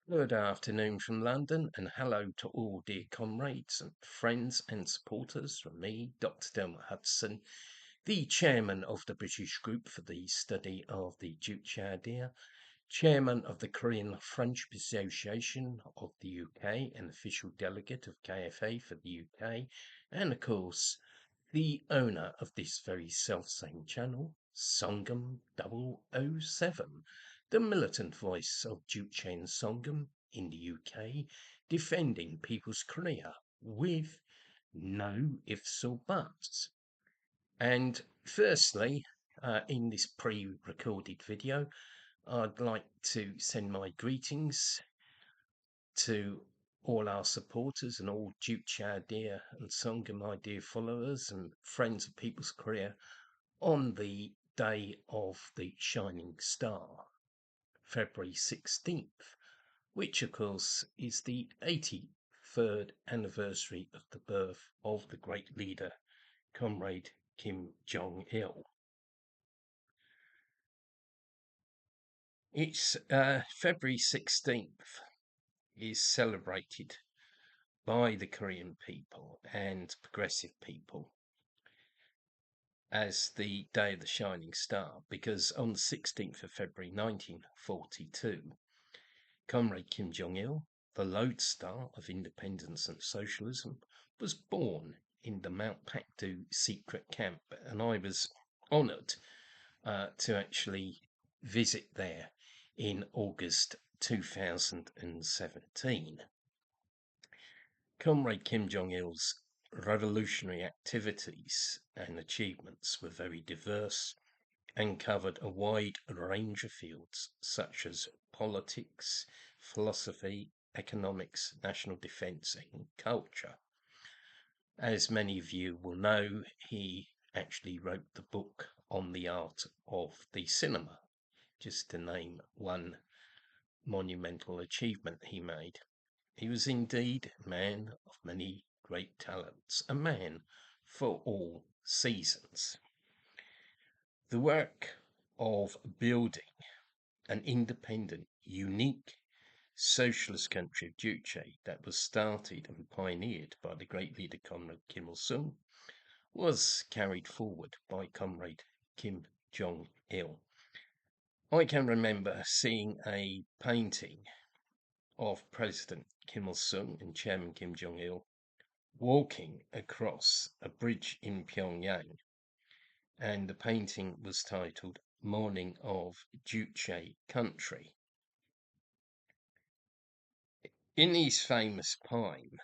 Good afternoon from London, and hello to all dear comrades and friends and supporters from me, Dr. Dermot Hudson, the chairman of the British Group for the Study of the Juche idea, chairman of the Korean Friendship Association of the UK, and official delegate of KFA for the UK, and of course, the owner of this very self-same channel, Songam 007, the militant voice of Juche and Songam in the UK, defending people's Korea with no ifs or buts. And firstly, in this pre-recorded video, I'd like to send my greetings to all our supporters and all Juche dear and Songam dear followers and friends of People's Korea on the day of the Shining Star, February 16th, which of course is the 83rd anniversary of the birth of the great leader, Comrade Kim Jong Il. It's February 16th is celebrated by the Korean people and progressive people as the Day of the Shining Star, because on the 16th of February 1942, Comrade Kim Jong Il, the lodestar of independence and socialism, was born in the Mount Pakdu secret camp, and I was honoured to actually visit there in August 2017. Comrade Kim Jong Il's revolutionary activities and achievements were very diverse and covered a wide range of fields such as politics, philosophy, economics, national defence, and culture. As many of you will know, he actually wrote the book on the art of the cinema, just to name one monumental achievement he made. He was indeed a man of many great talents, a man for all seasons. The work of building an independent, unique, socialist country of Juche that was started and pioneered by the great leader Comrade Kim Il-sung was carried forward by Comrade Kim Jong Il. I can remember seeing a painting of President Kim Il-sung and Chairman Kim Jong Il walking across a bridge in Pyongyang, and the painting was titled Morning of Juche Country. In his famous poem,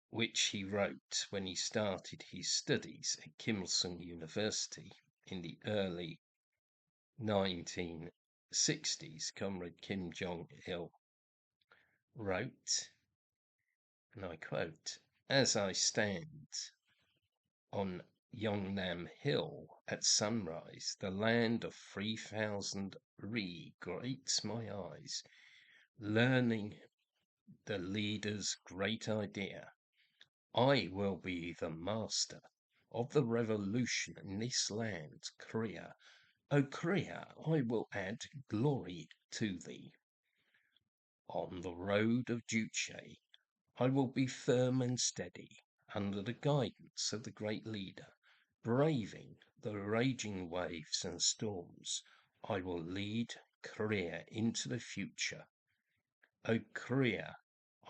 which he wrote when he started his studies at Kim Il-sung University in the early 1960s, Comrade Kim Jong Il wrote, and I quote, "As I stand on Yongnam Hill at sunrise, the land of 3,000 ri greets my eyes, learning the leader's great idea. I will be the master of the revolution in this land, Korea. O Korea, I will add glory to thee. On the road of Juche, I will be firm and steady under the guidance of the great leader, braving the raging waves and storms. I will lead Korea into the future. O Korea,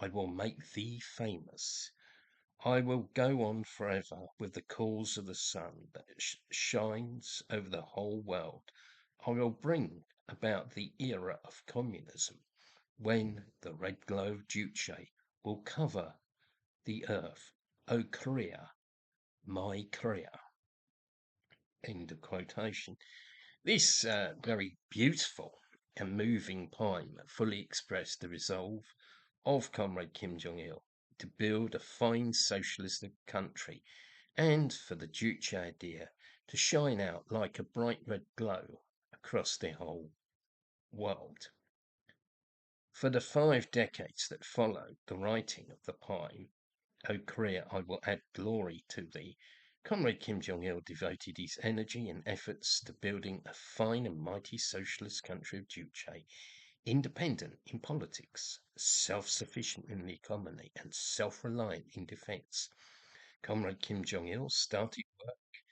I will make thee famous. I will go on forever with the cause of the sun that shines over the whole world. I will bring about the era of communism, when the red glow of Juche will cover the earth. O Korea, my Korea." End of quotation. This very beautiful and moving poem fully expressed the resolve of Comrade Kim Jong Il to build a fine socialist country and for the Juche idea to shine out like a bright red glow across the whole world. For the 5 decades that followed the writing of the poem, O Korea, I will add glory to thee, Comrade Kim Jong Il devoted his energy and efforts to building a fine and mighty socialist country of Juche independent in politics, self-sufficient in the economy, and self-reliant in defence. Comrade Kim Jong Il started work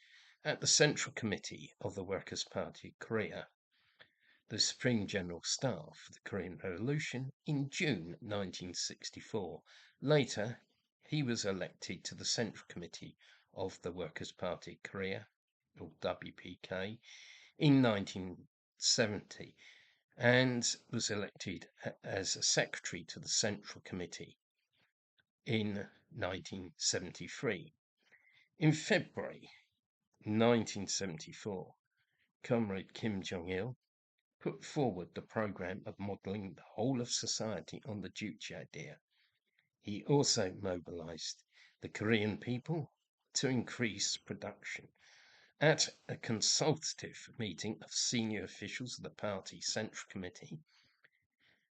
at the Central Committee of the Workers' Party of Korea, the Supreme General Staff of the Korean Revolution, in June 1964. Later, he was elected to the Central Committee of the Workers' Party of Korea, or WPK, in 1970, and was elected as a secretary to the Central Committee in 1973. In February 1974, Comrade Kim Jong Il put forward the program of modelling the whole of society on the Juche idea. He also mobilized the Korean people to increase production. At a consultative meeting of senior officials of the party Central Committee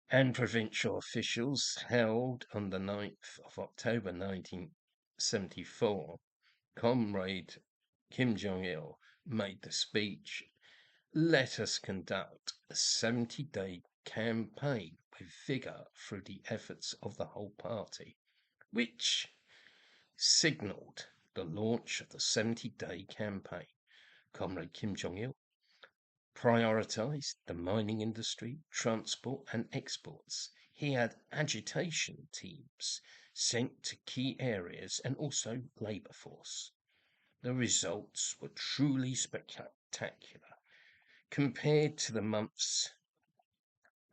and provincial officials held on the 9th of October 1974, Comrade Kim Jong Il made the speech, "Let us conduct a 70-day campaign with vigour through the efforts of the whole party," which signalled the launch of the 70-day campaign. Comrade Kim Jong Il prioritised the mining industry, transport, and exports. He had agitation teams sent to key areas and also labour force. The results were truly spectacular. Compared to the months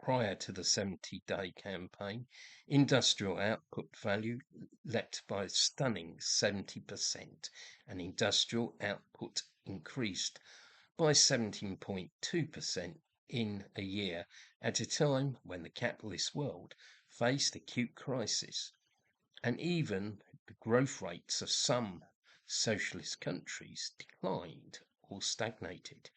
prior to the 70-day campaign, industrial output value leapt by a stunning 70%, and industrial output increased by 17.2% in a year, at a time when the capitalist world faced acute crisis, and even the growth rates of some socialist countries declined or stagnated.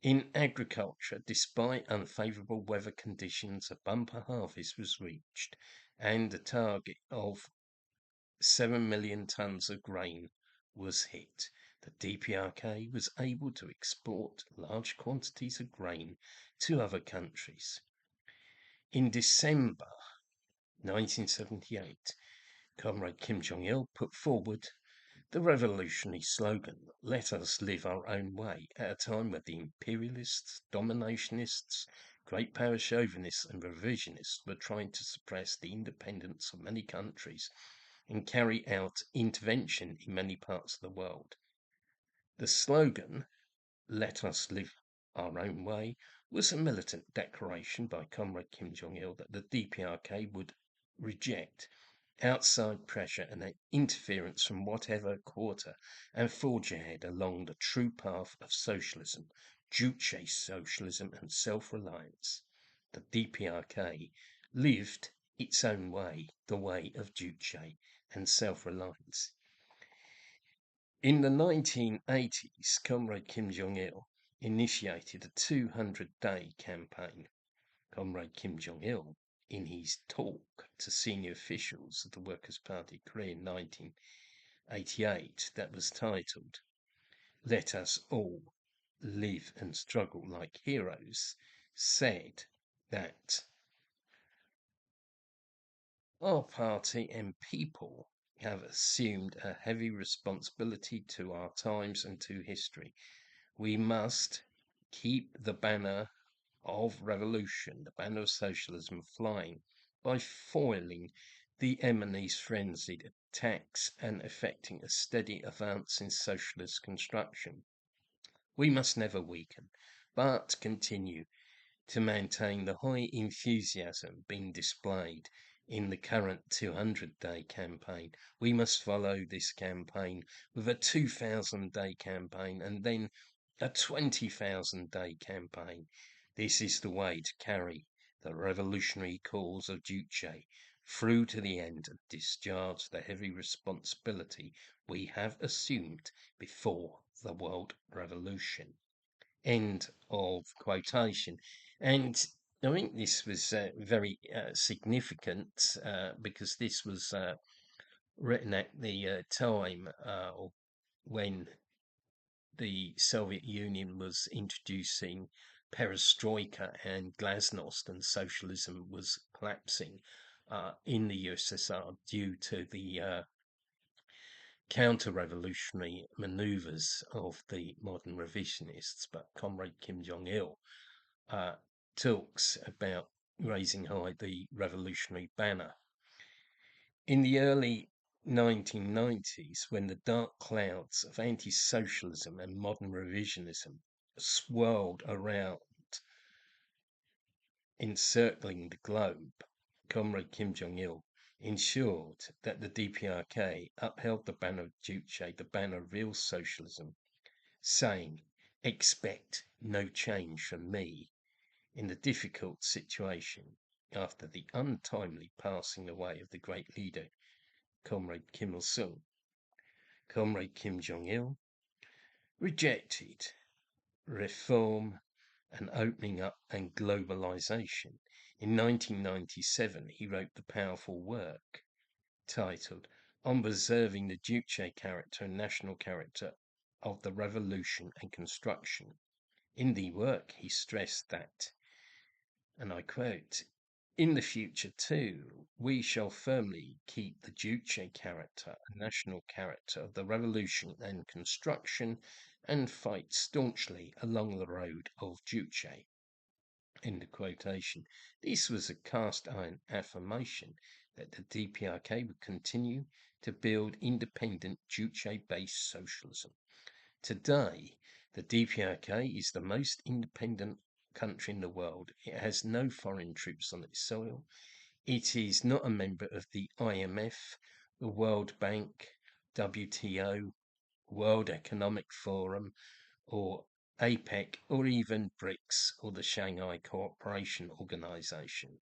In agriculture, despite unfavourable weather conditions, a bumper harvest was reached, and the target of 7 million tonnes of grain was hit. The DPRK was able to export large quantities of grain to other countries. In December 1978, Comrade Kim Jong Il put forward the revolutionary slogan, "Let us live our own way," at a time when the imperialists, dominationists, great power chauvinists, and revisionists were trying to suppress the independence of many countries and carry out intervention in many parts of the world. The slogan, "Let us live our own way," was a militant declaration by Comrade Kim Jong Il that the DPRK would reject outside pressure and interference from whatever quarter and forge ahead along the true path of socialism, Juche socialism, and self-reliance. The DPRK lived its own way, the way of Juche and self-reliance. In the 1980s, Comrade Kim Jong Il initiated a 200-day campaign. Comrade Kim Jong Il, in his talk to senior officials of the Workers' Party of Korea in 1988, that was titled, "Let Us All Live and Struggle Like Heroes," said that our party and people have assumed a heavy responsibility to our times and to history. We must keep the banner of revolution, the banner of socialism, flying by foiling the enemy's frenzied attacks and effecting a steady advance in socialist construction. We must never weaken, but continue to maintain the high enthusiasm being displayed in the current 200-day campaign. We must follow this campaign with a 2,000-day campaign and then a 20,000-day campaign. This is the way to carry the revolutionary cause of Juche through to the end and discharge the heavy responsibility we have assumed before the world revolution. End of quotation. And I think this was very significant because this was written at the time when the Soviet Union was introducing perestroika and glasnost and socialism was collapsing in the USSR due to the counter-revolutionary maneuvers of the modern revisionists. But Comrade Kim Jong Il talks about raising high the revolutionary banner. In the early 1990s, when the dark clouds of anti-socialism and modern revisionism swirled around, encircling the globe, Comrade Kim Jong Il ensured that the DPRK upheld the banner of Juche, the banner of real socialism, saying, "Expect no change from me," in the difficult situation after the untimely passing away of the great leader, Comrade Kim Il-sung. Comrade Kim Jong Il rejected reform and opening up and globalization. In 1997, he wrote the powerful work titled On Preserving the Juche Character and National Character of the Revolution and Construction. In the work, he stressed that, and I quote, "In the future, too, we shall firmly keep the Juche character and national character of the revolution and construction and fight staunchly along the road of Juche." End of quotation. This was a cast iron affirmation that the DPRK would continue to build independent Juche-based socialism. Today, the DPRK is the most independent country in the world. It has no foreign troops on its soil. It is not a member of the IMF, the World Bank, WTO, World Economic Forum, or APEC, or even BRICS, or the Shanghai Cooperation Organization.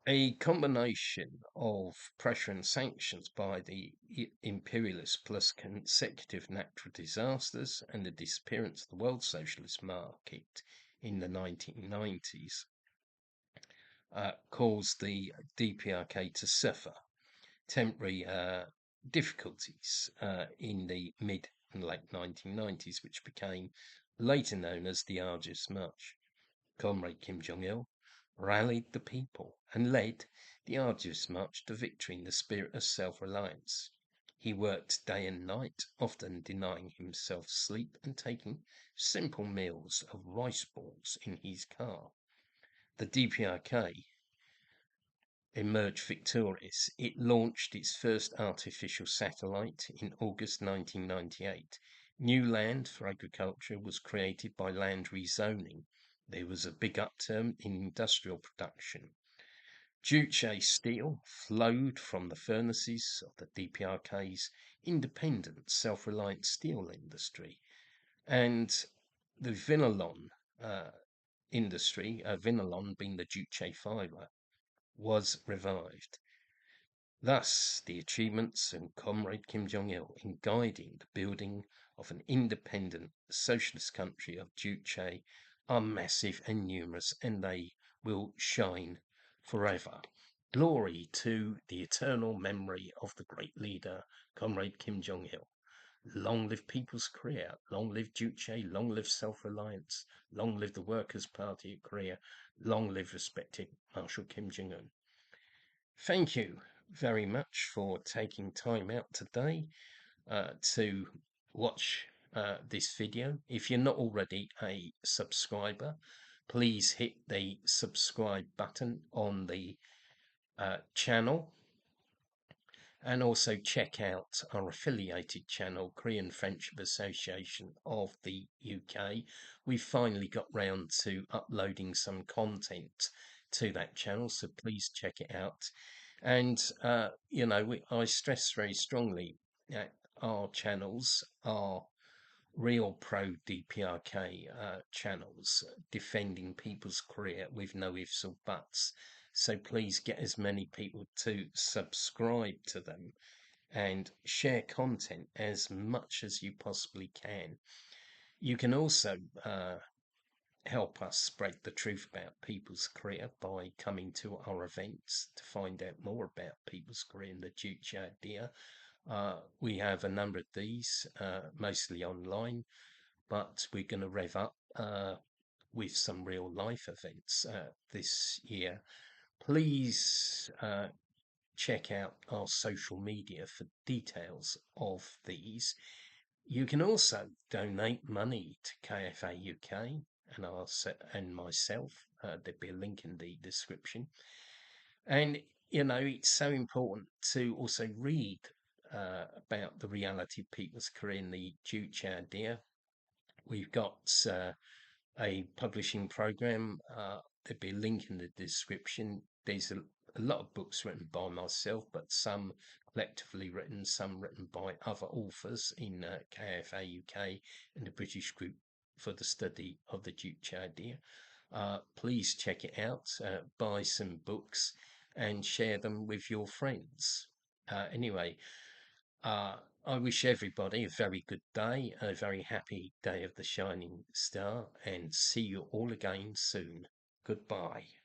A combination of pressure and sanctions by the imperialists, plus consecutive natural disasters and the disappearance of the world socialist market in the 1990s, caused the DPRK to suffer temporary difficulties in the mid and late 1990s, which became later known as the Arduous March. Comrade Kim Jong Il rallied the people and led the Arduous March to victory in the spirit of self-reliance. He worked day and night, often denying himself sleep and taking simple meals of rice balls in his car. The DPRK emerged victorious. It launched its first artificial satellite in August 1998. New land for agriculture was created by land rezoning. There was a big upturn in industrial production. Juche steel flowed from the furnaces of the DPRK's independent, self-reliant steel industry. And the Vinalon industry, Vinalon being the Juche fibre, was revived. Thus, the achievements of Comrade Kim Jong Il in guiding the building of an independent socialist country of Juche are massive and numerous, and they will shine forever. Glory to the eternal memory of the great leader, Comrade Kim Jong Il. Long live People's Korea, long live Juche, long live self-reliance, long live the Workers' Party of Korea, long live respected Marshal Kim Jong-un. Thank you very much for taking time out today to watch this video. If you're not already a subscriber, please hit the subscribe button on the channel, and also check out our affiliated channel, Korean Friendship Association of the UK. We've finally got round to uploading some content to that channel, so please check it out. And I stress very strongly that our channels are real pro DPRK channels, defending people's career with no ifs or buts. So please get as many people to subscribe to them and share content as much as you possibly can. You can also help us spread the truth about people's career by coming to our events to find out more about people's career and the Juche idea. We have a number of these, mostly online. but we're going to rev up with some real life events this year. Please check out our social media for details of these. You can also donate money to KFA UK and myself. There'll be a link in the description. And it's so important to also read about the reality of people's career in the Juche idea. We've got a publishing program. There'll be a link in the description. There's a lot of books written by myself, but some collectively written, some written by other authors in KFA UK and the British Group for the Study of the Juche idea. Please check it out, buy some books and share them with your friends. Anyway, I wish everybody a very good day, a very happy day of the shining star, and see you all again soon. Goodbye.